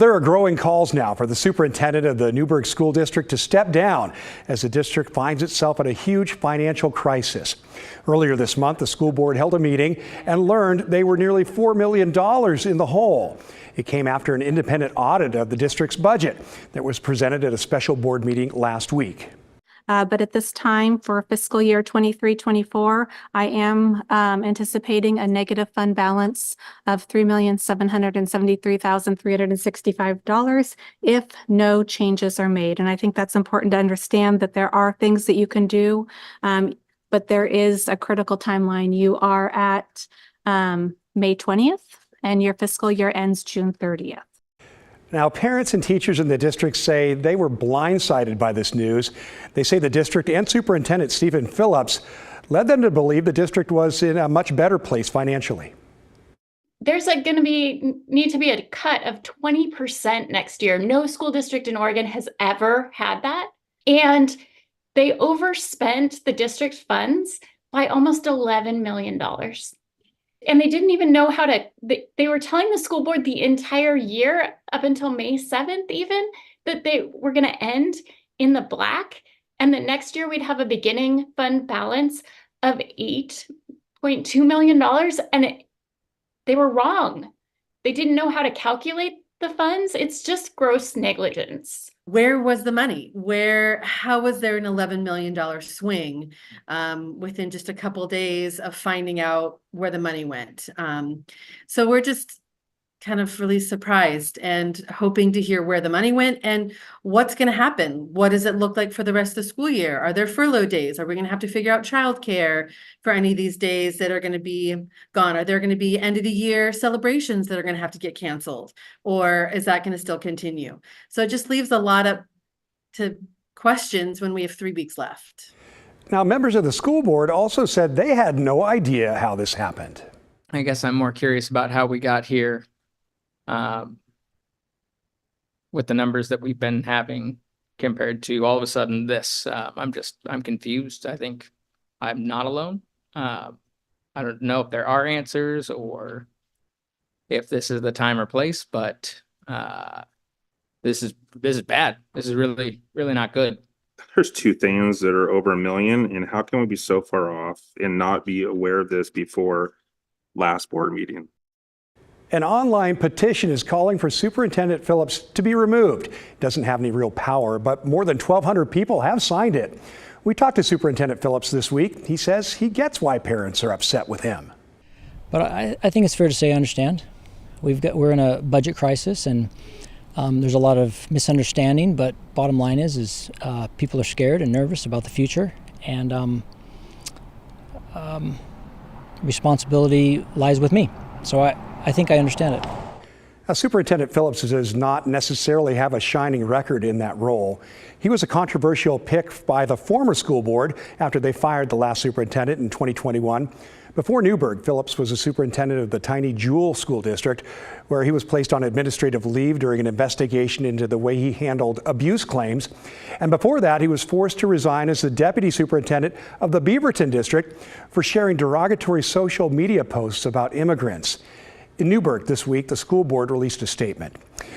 There are growing calls now for the superintendent of the Newberg School District to step down as the district finds itself in a huge financial crisis. Earlier this month, the school board held a meeting and learned they were nearly $4 million in the hole. It came after an independent audit of the district's budget that was presented at a special board meeting last week. But at this time for fiscal year 23-24, I am anticipating a negative fund balance of $3,773,365 if no changes are made. And I think that's important to understand that there are things that you can do, but there is a critical timeline. You are at May 20th and your fiscal year ends June 30th. Now, parents and teachers in the district say they were blindsided by this news. They say the district and Superintendent Stephen Phillips led them to believe the district was in a much better place financially. There's need to be a cut of 20% next year. No school district in Oregon has ever had that. And they overspent the district funds by almost $11 million. And they didn't even know how to, they were telling the school board the entire year up until May 7th even, that they were going to end in the black. And that next year we'd have a beginning fund balance of $8.2 million. And they were wrong. They didn't know how to calculate the funds. It's just gross negligence. Where was the money? How was there an $11 million swing within just a couple of days of finding out where the money went? So we're just kind of really surprised and hoping to hear where the money went and what's going to happen. What does it look like for the rest of the school year? Are there furlough days? Are we going to have to figure out childcare for any of these days that are going to be gone? Are there going to be end of the year celebrations that are going to have to get canceled? Or is that going to still continue? So it just leaves a lot up to questions when we have 3 weeks left. Now, members of the school board also said they had no idea how this happened. I guess I'm more curious about how we got here. With the numbers that we've been having compared to all of a sudden this, I'm confused. I think I'm not alone. I don't know if there are answers or if this is the time or place, but this is bad. This is really, really not good. There's 2 things that are over $1 million, and how can we be so far off and not be aware of this before last board meeting? An online petition is calling for Superintendent Phillips to be removed. He doesn't have any real power, but more than 1,200 people have signed it. We talked to Superintendent Phillips this week. He says he gets why parents are upset with him. But I think it's fair to say I understand. We're in a budget crisis, and there's a lot of misunderstanding. But bottom line is people are scared and nervous about the future, and responsibility lies with me. So I think I understand it. Now, Superintendent Phillips does not necessarily have a shining record in that role. He was a controversial pick by the former school board after they fired the last superintendent in 2021. Before Newberg, Phillips was a superintendent of the tiny Jewel School District, where he was placed on administrative leave during an investigation into the way he handled abuse claims. And before that, he was forced to resign as the deputy superintendent of the Beaverton District for sharing derogatory social media posts about immigrants. In Newberg this week, the school board released a statement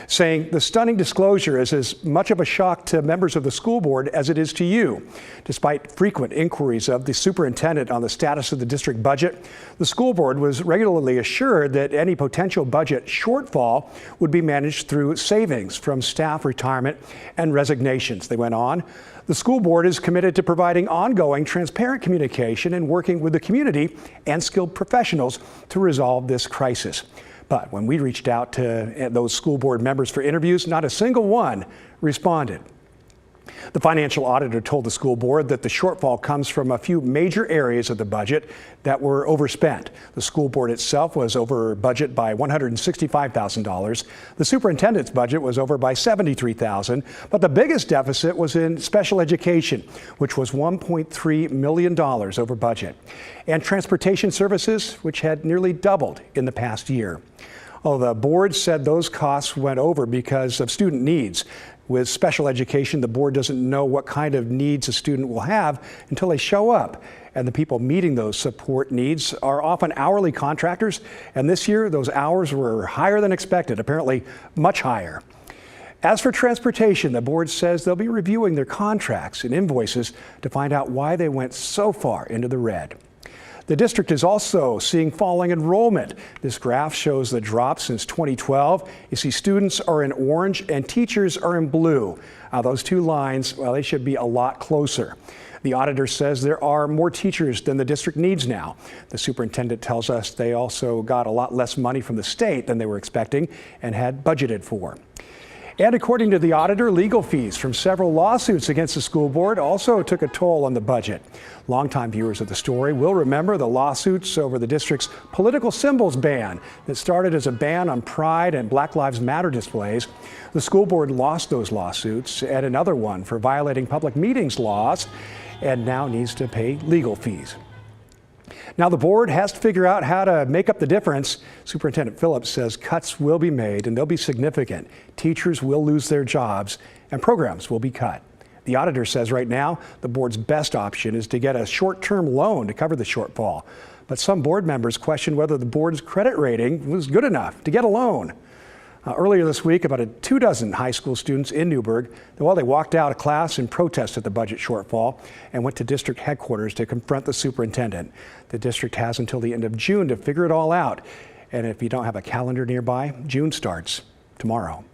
saying the stunning disclosure is as much of a shock to members of the school board as it is to you. Despite frequent inquiries of the superintendent on the status of the district budget, the school board was regularly assured that any potential budget shortfall would be managed through savings from staff retirement and resignations. They went on. The school board is committed to providing ongoing, transparent communication and working with the community and skilled professionals to resolve this crisis. But when we reached out to those school board members for interviews, not a single one responded. The financial auditor told the school board that the shortfall comes from a few major areas of the budget that were overspent. The school board itself was over budget by $165,000. The superintendent's budget was over by $73,000, but the biggest deficit was in special education, which was $1.3 million over budget, and transportation services, which had nearly doubled in the past year. Well, the board said those costs went over because of student needs. With special education, the board doesn't know what kind of needs a student will have until they show up. And the people meeting those support needs are often hourly contractors. And this year, those hours were higher than expected, apparently much higher. As for transportation, the board says they'll be reviewing their contracts and invoices to find out why they went so far into the red. The district is also seeing falling enrollment. This graph shows the drop since 2012. You see students are in orange and teachers are in blue. Those two lines, well, they should be a lot closer. The auditor says there are more teachers than the district needs now. The superintendent tells us they also got a lot less money from the state than they were expecting and had budgeted for. And according to the auditor, legal fees from several lawsuits against the school board also took a toll on the budget. Longtime viewers of the story will remember the lawsuits over the district's political symbols ban that started as a ban on Pride and Black Lives Matter displays. The school board lost those lawsuits and another one for violating public meetings laws and now needs to pay legal fees. Now the board has to figure out how to make up the difference. Superintendent Phillips says cuts will be made and they'll be significant. Teachers will lose their jobs and programs will be cut. The auditor says right now the board's best option is to get a short-term loan to cover the shortfall. But some board members question whether the board's credit rating was good enough to get a loan. Earlier this week, about 24 high school students in Newberg, well, they walked out of class in protest at the budget shortfall and went to district headquarters to confront the superintendent. The district has until the end of June to figure it all out. And if you don't have a calendar nearby, June starts tomorrow.